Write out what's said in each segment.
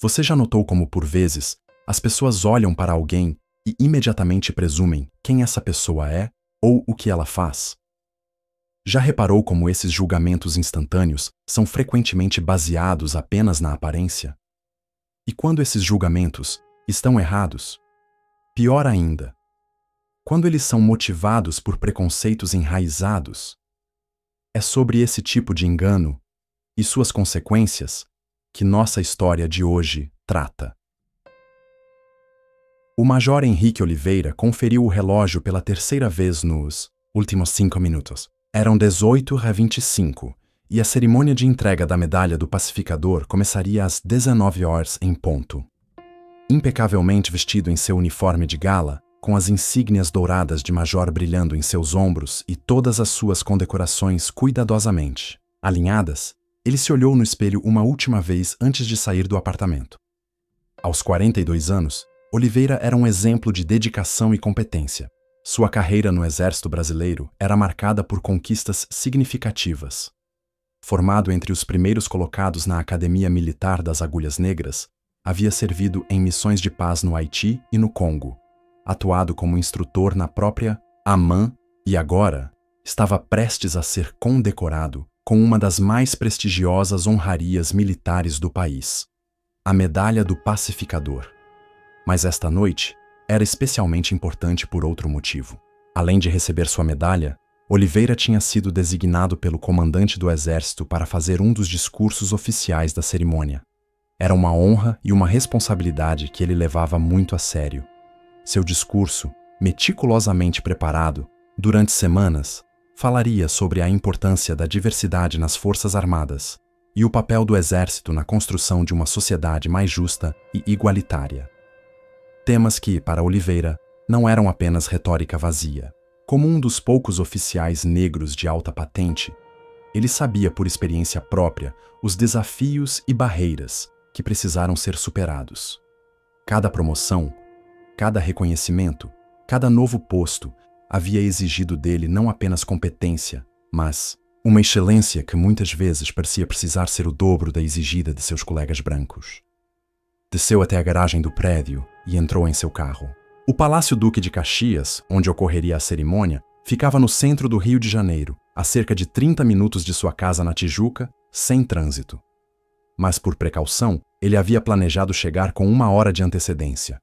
Você já notou como, por vezes, as pessoas olham para alguém e imediatamente presumem quem essa pessoa é ou o que ela faz? Já reparou como esses julgamentos instantâneos são frequentemente baseados apenas na aparência? E quando esses julgamentos estão errados? Pior ainda, quando eles são motivados por preconceitos enraizados? É sobre esse tipo de engano e suas consequências que nossa história de hoje trata. O Major Henrique Oliveira conferiu o relógio pela terceira vez nos últimos 5 minutos. Eram 18h25 e a cerimônia de entrega da Medalha do Pacificador começaria às 19 horas em ponto. Impecavelmente vestido em seu uniforme de gala, com as insígnias douradas de major brilhando em seus ombros e todas as suas condecorações cuidadosamente alinhadas, ele se olhou no espelho uma última vez antes de sair do apartamento. Aos 42 anos, Oliveira era um exemplo de dedicação e competência. Sua carreira no Exército Brasileiro era marcada por conquistas significativas. Formado entre os primeiros colocados na Academia Militar das Agulhas Negras, havia servido em missões de paz no Haiti e no Congo, atuado como instrutor na própria AMAN e agora estava prestes a ser condecorado com uma das mais prestigiosas honrarias militares do país, a Medalha do Pacificador. Mas esta noite era especialmente importante por outro motivo. Além de receber sua medalha, Oliveira tinha sido designado pelo comandante do Exército para fazer um dos discursos oficiais da cerimônia. Era uma honra e uma responsabilidade que ele levava muito a sério. Seu discurso, meticulosamente preparado, durante semanas, falaria sobre a importância da diversidade nas Forças Armadas e o papel do Exército na construção de uma sociedade mais justa e igualitária. Temas que, para Oliveira, não eram apenas retórica vazia. Como um dos poucos oficiais negros de alta patente, ele sabia por experiência própria os desafios e barreiras que precisaram ser superados. Cada promoção, cada reconhecimento, cada novo posto havia exigido dele não apenas competência, mas uma excelência que muitas vezes parecia precisar ser o dobro da exigida de seus colegas brancos. Desceu até a garagem do prédio e entrou em seu carro. O Palácio Duque de Caxias, onde ocorreria a cerimônia, ficava no centro do Rio de Janeiro, a cerca de 30 minutos de sua casa na Tijuca, sem trânsito. Mas por precaução, ele havia planejado chegar com 1 hora de antecedência.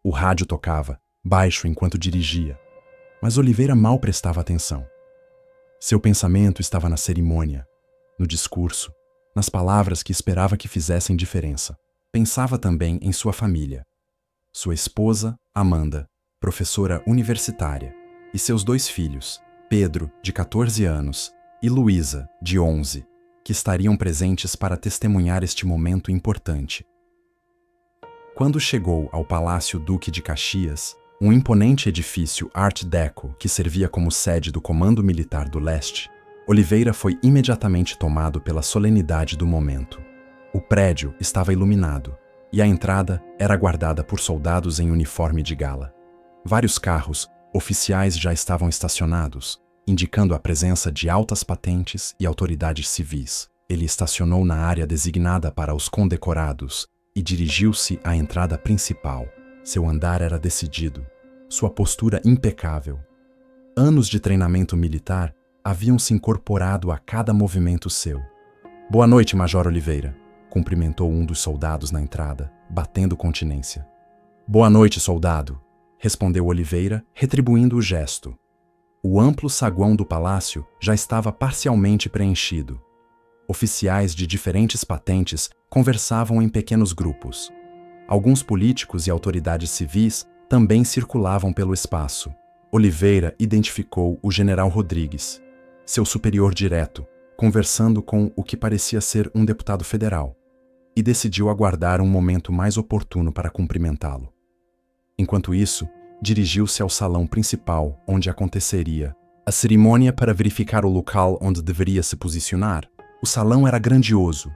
O rádio tocava, baixo enquanto dirigia, mas Oliveira mal prestava atenção. Seu pensamento estava na cerimônia, no discurso, nas palavras que esperava que fizessem diferença. Pensava também em sua família. Sua esposa, Amanda, professora universitária, e seus 2 filhos, Pedro, de 14 anos, e Luísa, de 11, que estariam presentes para testemunhar este momento importante. Quando chegou ao Palácio Duque de Caxias, um imponente edifício Art Deco que servia como sede do Comando Militar do Leste, Oliveira foi imediatamente tomado pela solenidade do momento. O prédio estava iluminado e a entrada era guardada por soldados em uniforme de gala. Vários carros oficiais já estavam estacionados, indicando a presença de altas patentes e autoridades civis. Ele estacionou na área designada para os condecorados e dirigiu-se à entrada principal. Seu andar era decidido, sua postura impecável. Anos de treinamento militar haviam se incorporado a cada movimento seu. Boa noite, Major Oliveira, cumprimentou um dos soldados na entrada, batendo continência. Boa noite, soldado, respondeu Oliveira, retribuindo o gesto. O amplo saguão do palácio já estava parcialmente preenchido. Oficiais de diferentes patentes conversavam em pequenos grupos. Alguns políticos e autoridades civis também circulavam pelo espaço. Oliveira identificou o general Rodrigues, seu superior direto, conversando com o que parecia ser um deputado federal, e decidiu aguardar um momento mais oportuno para cumprimentá-lo. Enquanto isso, dirigiu-se ao salão principal, onde aconteceria a cerimônia para verificar o local onde deveria se posicionar. O salão era grandioso,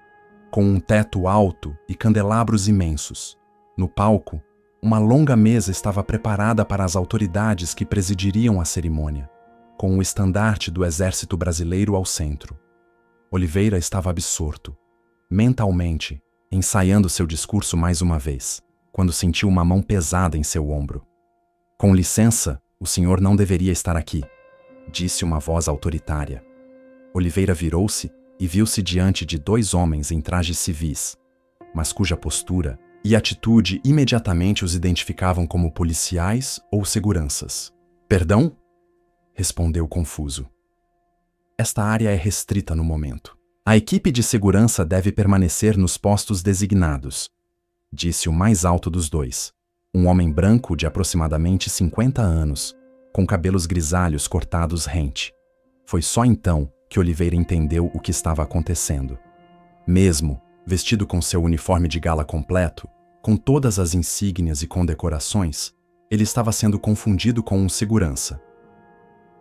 com um teto alto e candelabros imensos. No palco, uma longa mesa estava preparada para as autoridades que presidiriam a cerimônia, com o estandarte do Exército Brasileiro ao centro. Oliveira estava absorto, mentalmente, ensaiando seu discurso mais uma vez, quando sentiu uma mão pesada em seu ombro. Com licença, o senhor não deveria estar aqui, disse uma voz autoritária. Oliveira virou-se e viu-se diante de dois homens em trajes civis, mas cuja postura e atitude imediatamente os identificavam como policiais ou seguranças. Perdão? Respondeu confuso. Esta área é restrita no momento. A equipe de segurança deve permanecer nos postos designados, disse o mais alto dos dois, um homem branco de aproximadamente 50 anos, com cabelos grisalhos cortados rente. Foi só então que Oliveira entendeu o que estava acontecendo. Mesmo vestido com seu uniforme de gala completo, com todas as insígnias e condecorações, ele estava sendo confundido com um segurança.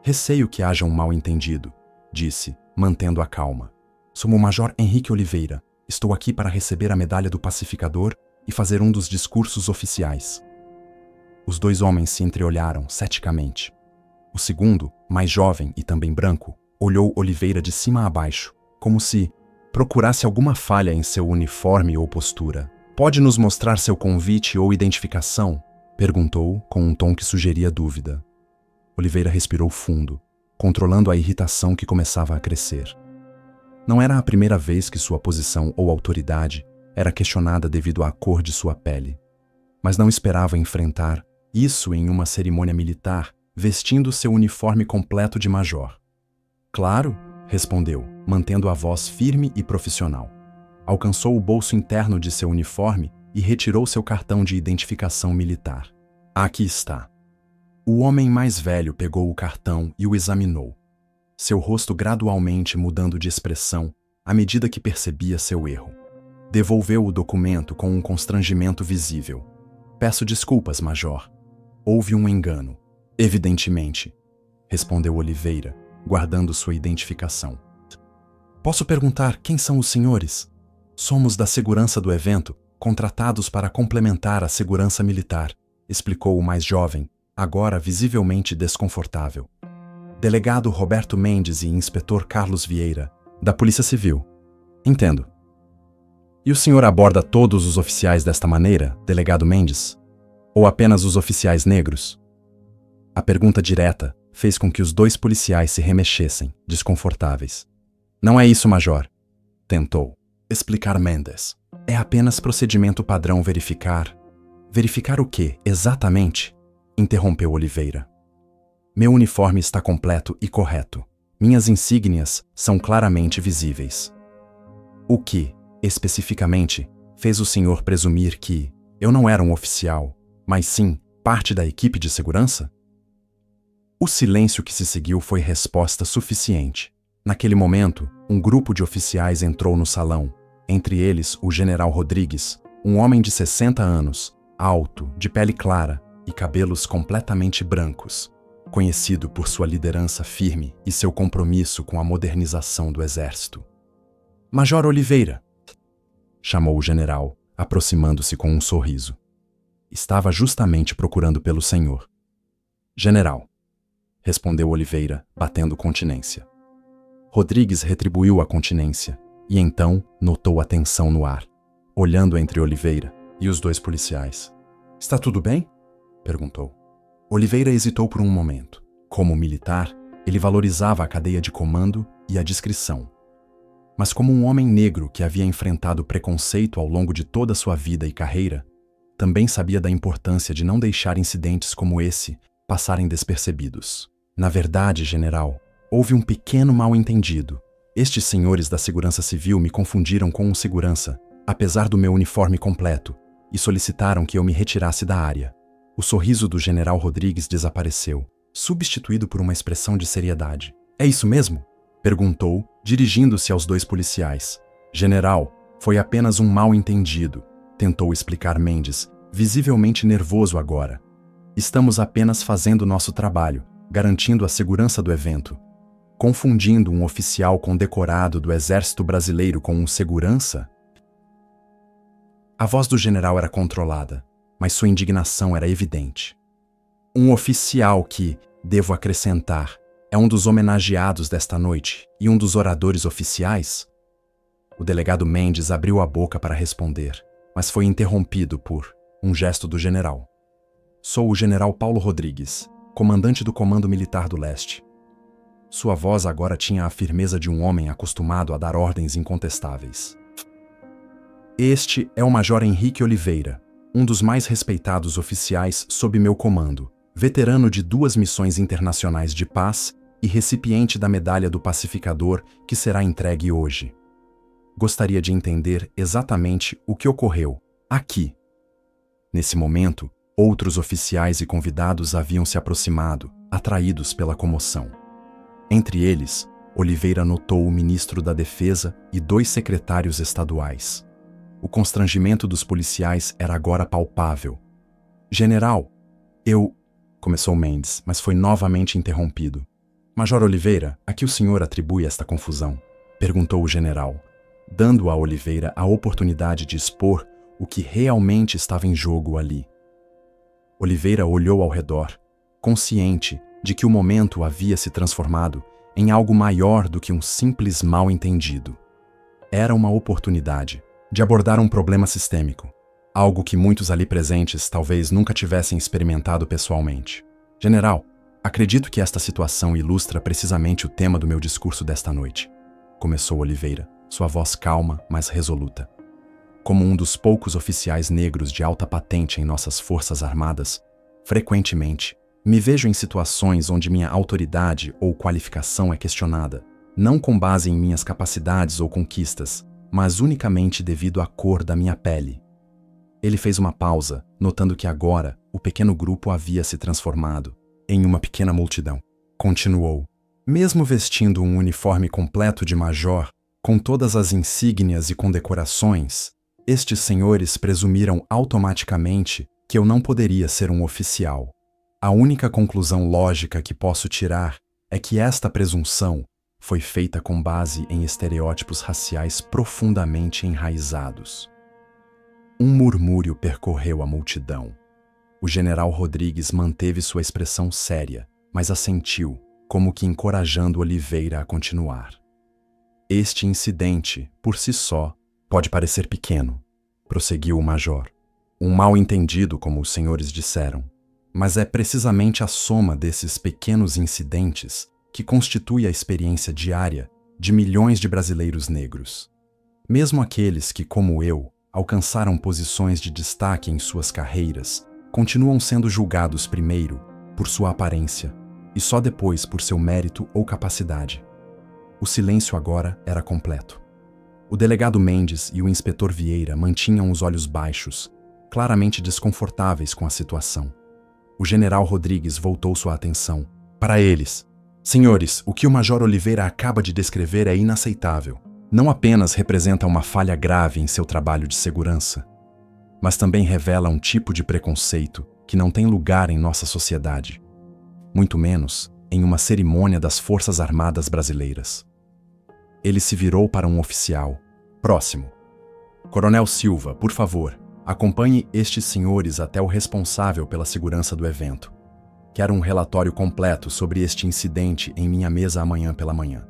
Receio que haja um mal-entendido, disse, mantendo a calma. Sou o Major Henrique Oliveira. Estou aqui para receber a medalha do pacificador e fazer um dos discursos oficiais. Os dois homens se entreolharam ceticamente. O segundo, mais jovem e também branco, olhou Oliveira de cima a baixo, como se procurasse alguma falha em seu uniforme ou postura. Pode nos mostrar seu convite ou identificação? Perguntou com um tom que sugeria dúvida. Oliveira respirou fundo, controlando a irritação que começava a crescer. Não era a primeira vez que sua posição ou autoridade era questionada devido à cor de sua pele, mas não esperava enfrentar isso em uma cerimônia militar, vestindo seu uniforme completo de major. Claro, respondeu, mantendo a voz firme e profissional. Alcançou o bolso interno de seu uniforme e retirou seu cartão de identificação militar. Aqui está. O homem mais velho pegou o cartão e o examinou, seu rosto gradualmente mudando de expressão à medida que percebia seu erro. Devolveu o documento com um constrangimento visível. Peço desculpas, Major. Houve um engano. Evidentemente, respondeu Oliveira, guardando sua identificação. Posso perguntar quem são os senhores? Somos da segurança do evento, contratados para complementar a segurança militar, explicou o mais jovem, agora visivelmente desconfortável. Delegado Roberto Mendes e Inspetor Carlos Vieira, da Polícia Civil. Entendo. E o senhor aborda todos os oficiais desta maneira, Delegado Mendes? Ou apenas os oficiais negros? A pergunta direta fez com que os dois policiais se remexessem, desconfortáveis. Não é isso, Major. Tentou explicar Mendes. É apenas procedimento padrão verificar. Verificar o quê, exatamente? Interrompeu Oliveira. Meu uniforme está completo e correto. Minhas insígnias são claramente visíveis. O que, especificamente, fez o senhor presumir que eu não era um oficial, mas sim parte da equipe de segurança? O silêncio que se seguiu foi resposta suficiente. Naquele momento, um grupo de oficiais entrou no salão, entre eles o general Rodrigues, um homem de 60 anos, alto, de pele clara e cabelos completamente brancos, conhecido por sua liderança firme e seu compromisso com a modernização do exército. Major Oliveira, chamou o general, aproximando-se com um sorriso. Estava justamente procurando pelo senhor. General, respondeu Oliveira, batendo continência. Rodrigues retribuiu a continência e então notou a tensão no ar, olhando entre Oliveira e os dois policiais. Está tudo bem? Perguntou. Oliveira hesitou por um momento. Como militar, ele valorizava a cadeia de comando e a discrição. Mas como um homem negro que havia enfrentado preconceito ao longo de toda sua vida e carreira, também sabia da importância de não deixar incidentes como esse passarem despercebidos. Na verdade, general, houve um pequeno mal-entendido. Estes senhores da Segurança Civil me confundiram com um segurança, apesar do meu uniforme completo, e solicitaram que eu me retirasse da área. O sorriso do general Rodrigues desapareceu, substituído por uma expressão de seriedade. É isso mesmo? Perguntou, dirigindo-se aos dois policiais. General, foi apenas um mal-entendido, tentou explicar Mendes, visivelmente nervoso agora. Estamos apenas fazendo nosso trabalho, garantindo a segurança do evento. Confundindo um oficial condecorado do Exército Brasileiro com um segurança? A voz do general era controlada, mas sua indignação era evidente. Um oficial que, devo acrescentar, é um dos homenageados desta noite e um dos oradores oficiais? O delegado Mendes abriu a boca para responder, mas foi interrompido por um gesto do general. Sou o general Paulo Rodrigues, comandante do Comando Militar do Leste. Sua voz agora tinha a firmeza de um homem acostumado a dar ordens incontestáveis. Este é o Major Henrique Oliveira, um dos mais respeitados oficiais sob meu comando, veterano de 2 missões internacionais de paz e recipiente da Medalha do Pacificador que será entregue hoje. Gostaria de entender exatamente o que ocorreu aqui. Nesse momento, outros oficiais e convidados haviam se aproximado, atraídos pela comoção. Entre eles, Oliveira notou o ministro da Defesa e 2 secretários estaduais. O constrangimento dos policiais era agora palpável. General, começou Mendes, mas foi novamente interrompido. Major Oliveira, a que o senhor atribui esta confusão? Perguntou o general, dando a Oliveira a oportunidade de expor o que realmente estava em jogo ali. Oliveira olhou ao redor, consciente de que o momento havia se transformado em algo maior do que um simples mal-entendido. Era uma oportunidade de abordar um problema sistêmico, algo que muitos ali presentes talvez nunca tivessem experimentado pessoalmente. General, acredito que esta situação ilustra precisamente o tema do meu discurso desta noite, começou Oliveira, sua voz calma, mas resoluta. Como um dos poucos oficiais negros de alta patente em nossas forças armadas, frequentemente me vejo em situações onde minha autoridade ou qualificação é questionada, não com base em minhas capacidades ou conquistas, mas unicamente devido à cor da minha pele. Ele fez uma pausa, notando que agora o pequeno grupo havia se transformado em uma pequena multidão. Continuou. Mesmo vestindo um uniforme completo de major, com todas as insígnias e condecorações, estes senhores presumiram automaticamente que eu não poderia ser um oficial. A única conclusão lógica que posso tirar é que esta presunção foi feita com base em estereótipos raciais profundamente enraizados. Um murmúrio percorreu a multidão. O general Rodrigues manteve sua expressão séria, mas assentiu, como que encorajando Oliveira a continuar. Este incidente, por si só, pode parecer pequeno, prosseguiu o major. Um mal-entendido, como os senhores disseram. Mas é precisamente a soma desses pequenos incidentes que constitui a experiência diária de milhões de brasileiros negros. Mesmo aqueles que, como eu, alcançaram posições de destaque em suas carreiras, continuam sendo julgados primeiro por sua aparência e só depois por seu mérito ou capacidade. O silêncio agora era completo. O delegado Mendes e o inspetor Vieira mantinham os olhos baixos, claramente desconfortáveis com a situação. O general Rodrigues voltou sua atenção para eles. Senhores, o que o Major Oliveira acaba de descrever é inaceitável. Não apenas representa uma falha grave em seu trabalho de segurança, mas também revela um tipo de preconceito que não tem lugar em nossa sociedade, muito menos em uma cerimônia das Forças Armadas Brasileiras. Ele se virou para um oficial. Próximo. Coronel Silva, por favor, acompanhe estes senhores até o responsável pela segurança do evento. Quero um relatório completo sobre este incidente em minha mesa amanhã pela manhã.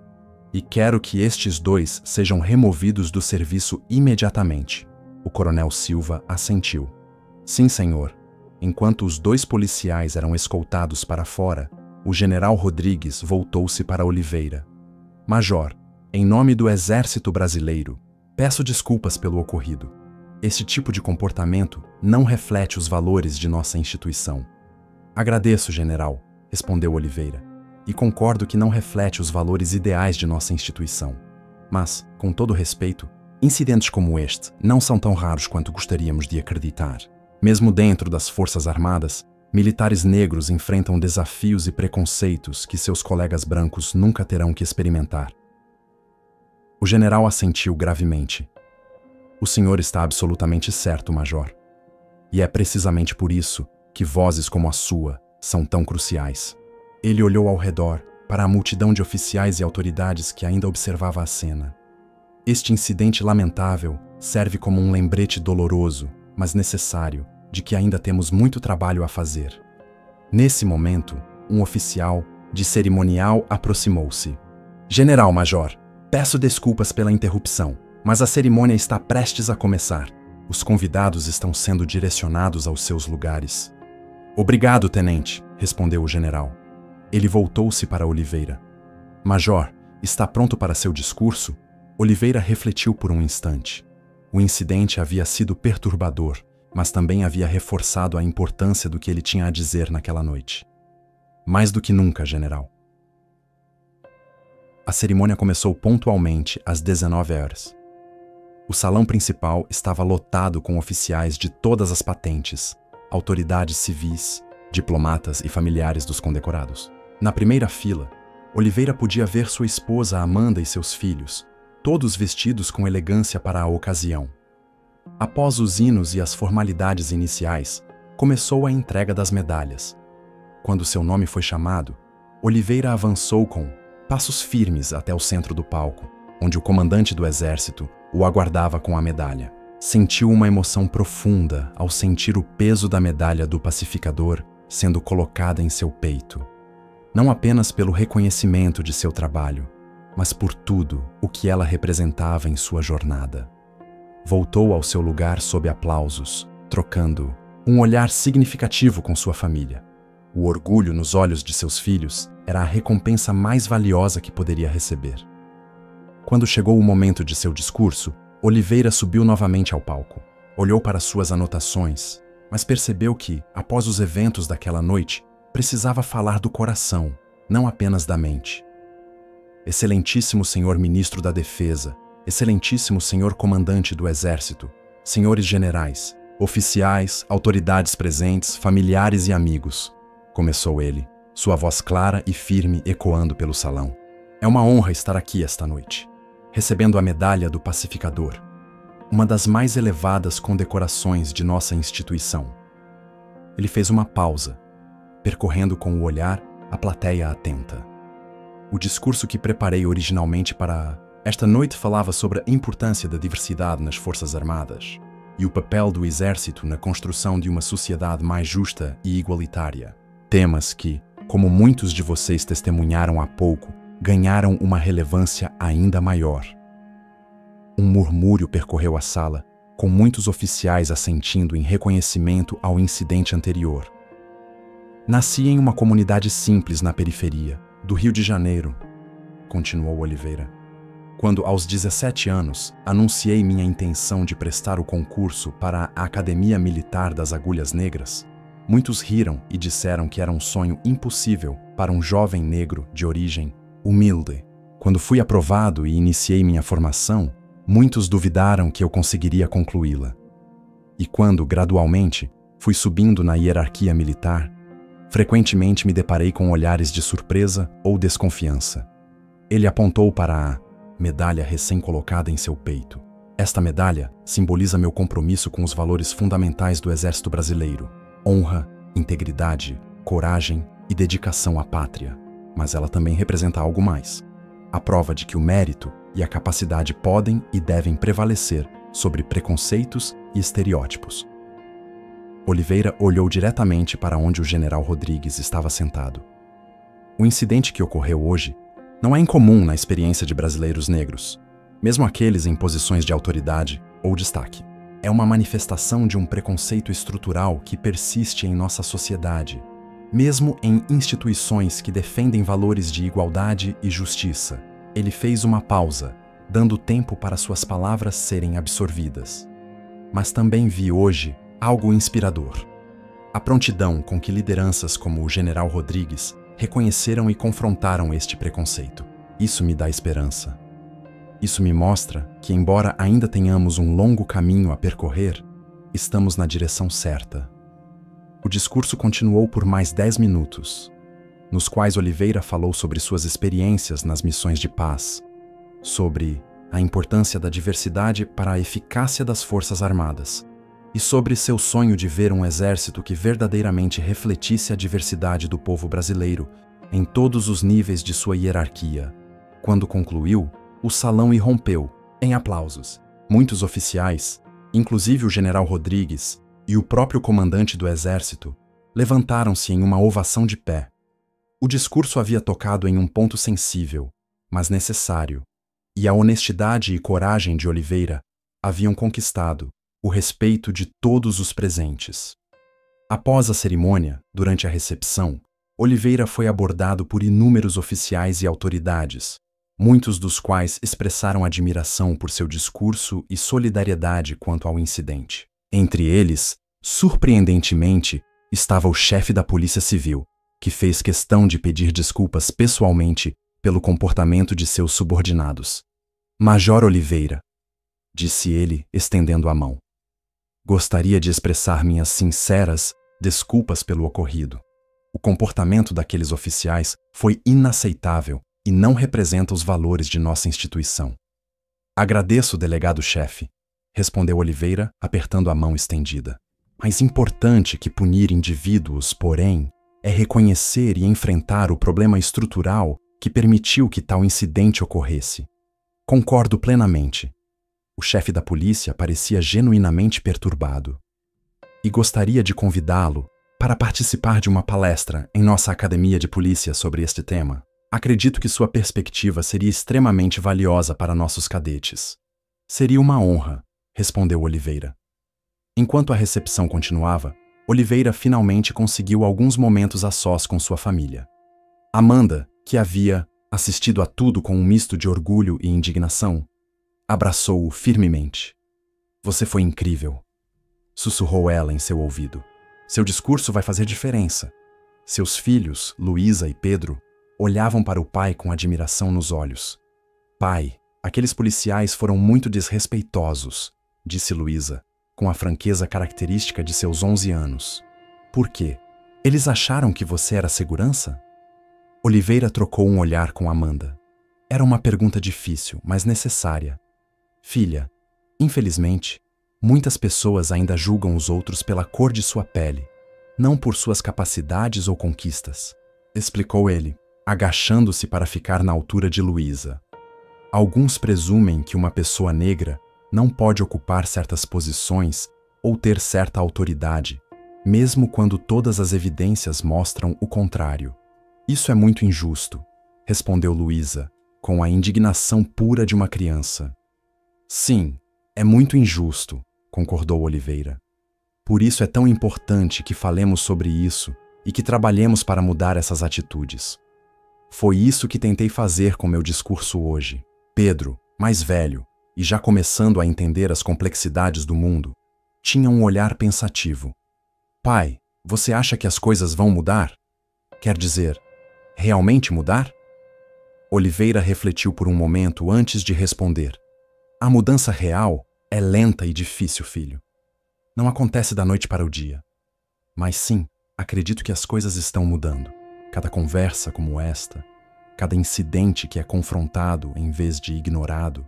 E quero que estes 2 sejam removidos do serviço imediatamente. O coronel Silva assentiu. Sim, senhor. Enquanto os 2 policiais eram escoltados para fora, o general Rodrigues voltou-se para Oliveira. Major, em nome do Exército Brasileiro, peço desculpas pelo ocorrido. Esse tipo de comportamento não reflete os valores de nossa instituição. Agradeço, general, respondeu Oliveira, e concordo que não reflete os valores ideais de nossa instituição. Mas, com todo respeito, incidentes como este não são tão raros quanto gostaríamos de acreditar. Mesmo dentro das Forças Armadas, militares negros enfrentam desafios e preconceitos que seus colegas brancos nunca terão que experimentar. O general assentiu gravemente. O senhor está absolutamente certo, Major. E é precisamente por isso que vozes como a sua são tão cruciais. Ele olhou ao redor, para a multidão de oficiais e autoridades que ainda observava a cena. Este incidente lamentável serve como um lembrete doloroso, mas necessário, de que ainda temos muito trabalho a fazer. Nesse momento, um oficial de cerimonial aproximou-se. General Major, peço desculpas pela interrupção, Mas a cerimônia está prestes a começar. Os convidados estão sendo direcionados aos seus lugares. Obrigado, tenente, respondeu o general. Ele voltou-se para Oliveira. Major, está pronto para seu discurso? Oliveira refletiu por um instante. O incidente havia sido perturbador, mas também havia reforçado a importância do que ele tinha a dizer naquela noite. Mais do que nunca, general. A cerimônia começou pontualmente às 19 horas. O salão principal estava lotado com oficiais de todas as patentes, autoridades civis, diplomatas e familiares dos condecorados. Na primeira fila, Oliveira podia ver sua esposa Amanda e seus filhos, todos vestidos com elegância para a ocasião. Após os hinos e as formalidades iniciais, começou a entrega das medalhas. Quando seu nome foi chamado, Oliveira avançou com passos firmes até o centro do palco, onde o comandante do exército o aguardava com a medalha. Sentiu uma emoção profunda ao sentir o peso da medalha do pacificador sendo colocada em seu peito. Não apenas pelo reconhecimento de seu trabalho, mas por tudo o que ela representava em sua jornada. Voltou ao seu lugar sob aplausos, trocando um olhar significativo com sua família. O orgulho nos olhos de seus filhos era a recompensa mais valiosa que poderia receber. Quando chegou o momento de seu discurso, Oliveira subiu novamente ao palco. Olhou para suas anotações, mas percebeu que, após os eventos daquela noite, precisava falar do coração, não apenas da mente. Excelentíssimo senhor ministro da Defesa, excelentíssimo senhor comandante do Exército, senhores generais, oficiais, autoridades presentes, familiares e amigos, começou ele, sua voz clara e firme ecoando pelo salão. É uma honra estar aqui esta noite, recebendo a medalha do pacificador, uma das mais elevadas condecorações de nossa instituição. Ele fez uma pausa, percorrendo com o olhar a plateia atenta. O discurso que preparei originalmente para esta noite falava sobre a importância da diversidade nas Forças Armadas e o papel do Exército na construção de uma sociedade mais justa e igualitária. Temas que, como muitos de vocês testemunharam há pouco, ganharam uma relevância ainda maior. Um murmúrio percorreu a sala, com muitos oficiais assentindo em reconhecimento ao incidente anterior. Nasci em uma comunidade simples na periferia, do Rio de Janeiro, continuou Oliveira. Quando, aos 17 anos, anunciei minha intenção de prestar o concurso para a Academia Militar das Agulhas Negras, muitos riram e disseram que era um sonho impossível para um jovem negro de origem humilde. Quando fui aprovado e iniciei minha formação, muitos duvidaram que eu conseguiria concluí-la. E quando, gradualmente, fui subindo na hierarquia militar, frequentemente me deparei com olhares de surpresa ou desconfiança. Ele apontou para a medalha recém-colocada em seu peito. Esta medalha simboliza meu compromisso com os valores fundamentais do Exército Brasileiro: honra, integridade, coragem e dedicação à pátria. Mas ela também representa algo mais: a prova de que o mérito e a capacidade podem e devem prevalecer sobre preconceitos e estereótipos. Oliveira olhou diretamente para onde o general Rodrigues estava sentado. O incidente que ocorreu hoje não é incomum na experiência de brasileiros negros, mesmo aqueles em posições de autoridade ou destaque. É uma manifestação de um preconceito estrutural que persiste em nossa sociedade, mesmo em instituições que defendem valores de igualdade e justiça. Ele fez uma pausa, dando tempo para suas palavras serem absorvidas. Mas também vi hoje algo inspirador: a prontidão com que lideranças como o general Rodrigues reconheceram e confrontaram este preconceito. Isso me dá esperança. Isso me mostra que, embora ainda tenhamos um longo caminho a percorrer, estamos na direção certa. O discurso continuou por mais 10 minutos, nos quais Oliveira falou sobre suas experiências nas missões de paz, sobre a importância da diversidade para a eficácia das Forças Armadas e sobre seu sonho de ver um exército que verdadeiramente refletisse a diversidade do povo brasileiro em todos os níveis de sua hierarquia. Quando concluiu, o salão irrompeu em aplausos. Muitos oficiais, inclusive o general Rodrigues e o próprio comandante do exército, levantaram-se em uma ovação de pé. O discurso havia tocado em um ponto sensível, mas necessário: E a honestidade e coragem de Oliveira haviam conquistado o respeito de todos os presentes. Após a cerimônia, durante a recepção, Oliveira foi abordado por inúmeros oficiais e autoridades, muitos dos quais expressaram admiração por seu discurso e solidariedade quanto ao incidente. Entre eles, surpreendentemente, estava o chefe da Polícia Civil, que fez questão de pedir desculpas pessoalmente pelo comportamento de seus subordinados. Major Oliveira, disse ele, estendendo a mão. Gostaria de expressar minhas sinceras desculpas pelo ocorrido. O comportamento daqueles oficiais foi inaceitável e não representa os valores de nossa instituição. Agradeço, delegado-chefe, respondeu Oliveira, apertando a mão estendida. Mais importante que punir indivíduos, porém, é reconhecer e enfrentar o problema estrutural que permitiu que tal incidente ocorresse. Concordo plenamente. O chefe da polícia parecia genuinamente perturbado. E gostaria de convidá-lo para participar de uma palestra em nossa academia de polícia sobre este tema. Acredito que sua perspectiva seria extremamente valiosa para nossos cadetes. Seria uma honra, respondeu Oliveira. Enquanto a recepção continuava, Oliveira finalmente conseguiu alguns momentos a sós com sua família. Amanda, que havia assistido a tudo com um misto de orgulho e indignação, abraçou-o firmemente. Você foi incrível, sussurrou ela em seu ouvido. Seu discurso vai fazer diferença. Seus filhos, Luísa e Pedro, olhavam para o pai com admiração nos olhos. Pai, aqueles policiais foram muito desrespeitosos, disse Luísa, com a franqueza característica de seus 11 anos. Por quê? Eles acharam que você era segurança? Oliveira trocou um olhar com Amanda. Era uma pergunta difícil, mas necessária. Filha, infelizmente, muitas pessoas ainda julgam os outros pela cor de sua pele, não por suas capacidades ou conquistas, explicou ele, agachando-se para ficar na altura de Luísa. Alguns presumem que uma pessoa negra não pode ocupar certas posições ou ter certa autoridade, mesmo quando todas as evidências mostram o contrário. Isso é muito injusto, respondeu Luísa, com a indignação pura de uma criança. Sim, é muito injusto, concordou Oliveira. Por isso é tão importante que falemos sobre isso e que trabalhemos para mudar essas atitudes. Foi isso que tentei fazer com meu discurso hoje. Pedro, mais velho, e já começando a entender as complexidades do mundo, tinha um olhar pensativo. Pai, você acha que as coisas vão mudar? Quer dizer, realmente mudar? Oliveira refletiu por um momento antes de responder. A mudança real é lenta e difícil, filho. Não acontece da noite para o dia. Mas sim, acredito que as coisas estão mudando. Cada conversa como esta, cada incidente que é confrontado em vez de ignorado,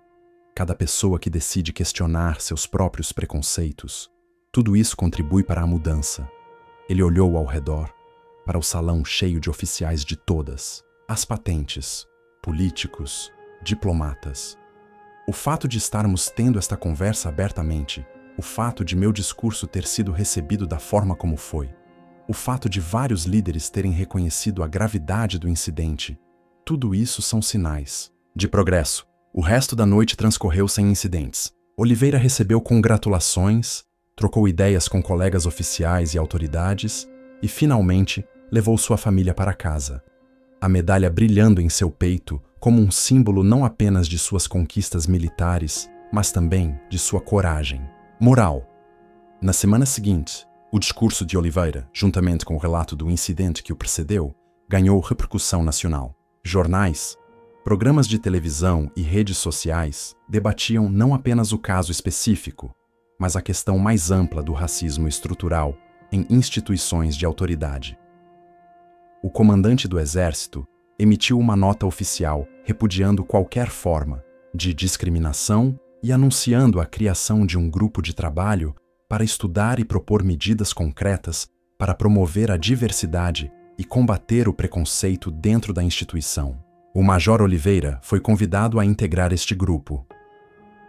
cada pessoa que decide questionar seus próprios preconceitos, tudo isso contribui para a mudança. Ele olhou ao redor, para o salão cheio de oficiais de todas, as patentes, políticos, diplomatas. O fato de estarmos tendo esta conversa abertamente, o fato de meu discurso ter sido recebido da forma como foi, o fato de vários líderes terem reconhecido a gravidade do incidente, tudo isso são sinais de progresso. O resto da noite transcorreu sem incidentes. Oliveira recebeu congratulações, trocou ideias com colegas oficiais e autoridades e, finalmente, levou sua família para casa. A medalha brilhando em seu peito como um símbolo não apenas de suas conquistas militares, mas também de sua coragem. Moral. Na semana seguinte, o discurso de Oliveira, juntamente com o relato do incidente que o precedeu, ganhou repercussão nacional. Jornais, programas de televisão e redes sociais debatiam não apenas o caso específico, mas a questão mais ampla do racismo estrutural em instituições de autoridade. O comandante do Exército emitiu uma nota oficial repudiando qualquer forma de discriminação e anunciando a criação de um grupo de trabalho para estudar e propor medidas concretas para promover a diversidade e combater o preconceito dentro da instituição. O Major Oliveira foi convidado a integrar este grupo.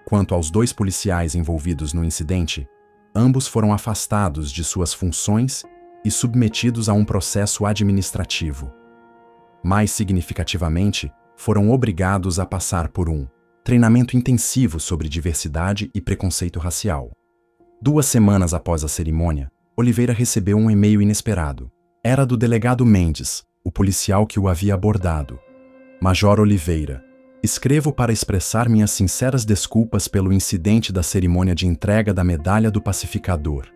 Quanto aos 2 policiais envolvidos no incidente, ambos foram afastados de suas funções e submetidos a um processo administrativo. Mais significativamente, foram obrigados a passar por um treinamento intensivo sobre diversidade e preconceito racial. 2 semanas após a cerimônia, Oliveira recebeu um e-mail inesperado. Era do delegado Mendes, o policial que o havia abordado. Major Oliveira, escrevo para expressar minhas sinceras desculpas pelo incidente da cerimônia de entrega da Medalha do Pacificador.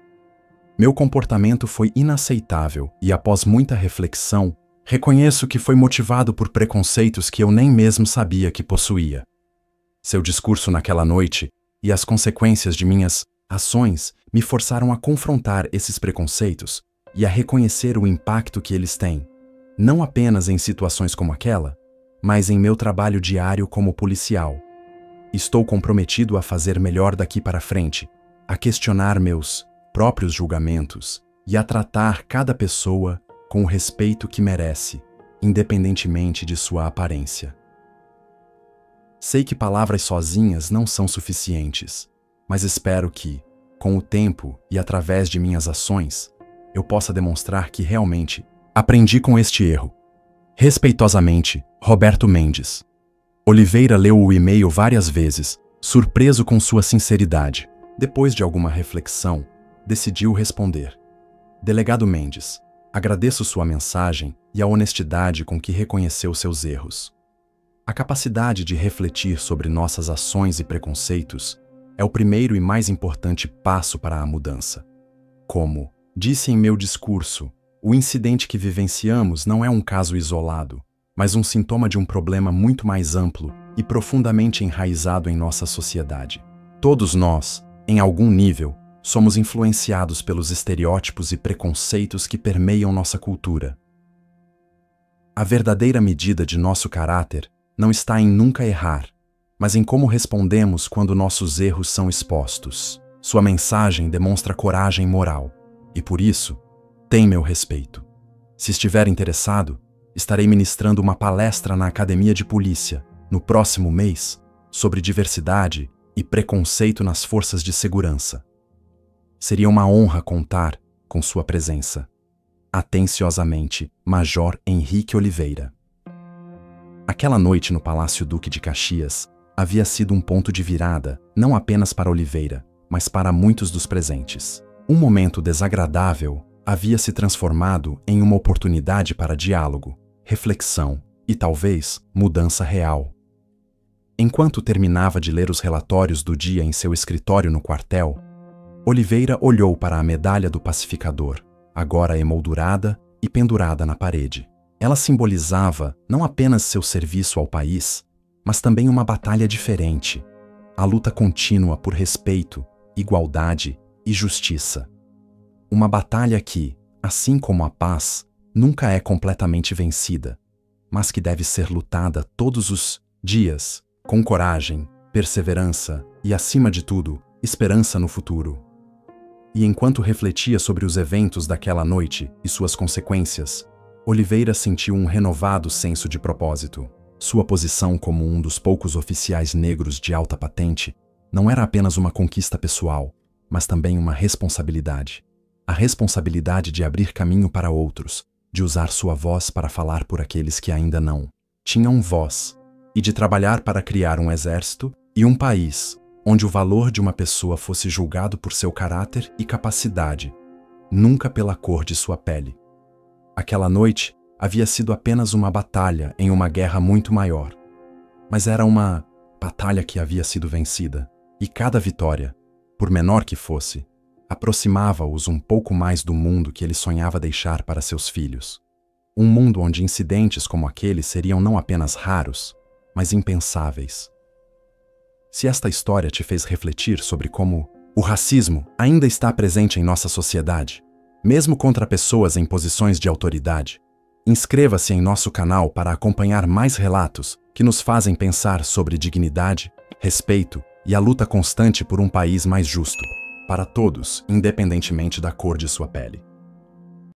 Meu comportamento foi inaceitável e, após muita reflexão, reconheço que foi motivado por preconceitos que eu nem mesmo sabia que possuía. Seu discurso naquela noite e as consequências de minhas ações me forçaram a confrontar esses preconceitos e a reconhecer o impacto que eles têm, não apenas em situações como aquela, mas em meu trabalho diário como policial. Estou comprometido a fazer melhor daqui para frente, a questionar meus próprios julgamentos e a tratar cada pessoa com o respeito que merece, independentemente de sua aparência. Sei que palavras sozinhas não são suficientes, mas espero que, com o tempo e através de minhas ações, eu possa demonstrar que realmente aprendi com este erro. Respeitosamente, Roberto Mendes. Oliveira leu o e-mail várias vezes, surpreso com sua sinceridade. Depois de alguma reflexão, decidiu responder. Delegado Mendes, agradeço sua mensagem e a honestidade com que reconheceu seus erros. A capacidade de refletir sobre nossas ações e preconceitos é o primeiro e mais importante passo para a mudança. Como disse em meu discurso, o incidente que vivenciamos não é um caso isolado, mas um sintoma de um problema muito mais amplo e profundamente enraizado em nossa sociedade. Todos nós, em algum nível, somos influenciados pelos estereótipos e preconceitos que permeiam nossa cultura. A verdadeira medida de nosso caráter não está em nunca errar, mas em como respondemos quando nossos erros são expostos. Sua mensagem demonstra coragem moral, e por isso, tem meu respeito. Se estiver interessado, estarei ministrando uma palestra na Academia de Polícia, no próximo mês, sobre diversidade e preconceito nas forças de segurança. Seria uma honra contar com sua presença. Atenciosamente, Major Henrique Oliveira. Aquela noite no Palácio Duque de Caxias havia sido um ponto de virada, não apenas para Oliveira, mas para muitos dos presentes. Um momento desagradável havia se transformado em uma oportunidade para diálogo, reflexão e, talvez, mudança real. Enquanto terminava de ler os relatórios do dia em seu escritório no quartel, Oliveira olhou para a Medalha do Pacificador, agora emoldurada e pendurada na parede. Ela simbolizava não apenas seu serviço ao país, mas também uma batalha diferente, a luta contínua por respeito, igualdade e justiça. Uma batalha que, assim como a paz, nunca é completamente vencida, mas que deve ser lutada todos os dias, com coragem, perseverança e, acima de tudo, esperança no futuro. E enquanto refletia sobre os eventos daquela noite e suas consequências, Oliveira sentiu um renovado senso de propósito. Sua posição como um dos poucos oficiais negros de alta patente não era apenas uma conquista pessoal, mas também uma responsabilidade. A responsabilidade de abrir caminho para outros, de usar sua voz para falar por aqueles que ainda não tinham voz, e de trabalhar para criar um exército e um país onde o valor de uma pessoa fosse julgado por seu caráter e capacidade, nunca pela cor de sua pele. Aquela noite havia sido apenas uma batalha em uma guerra muito maior, mas era uma batalha que havia sido vencida, e cada vitória, por menor que fosse, aproximava-os um pouco mais do mundo que ele sonhava deixar para seus filhos. Um mundo onde incidentes como aquele seriam não apenas raros, mas impensáveis. Se esta história te fez refletir sobre como o racismo ainda está presente em nossa sociedade, mesmo contra pessoas em posições de autoridade, inscreva-se em nosso canal para acompanhar mais relatos que nos fazem pensar sobre dignidade, respeito e a luta constante por um país mais justo, para todos, independentemente da cor de sua pele.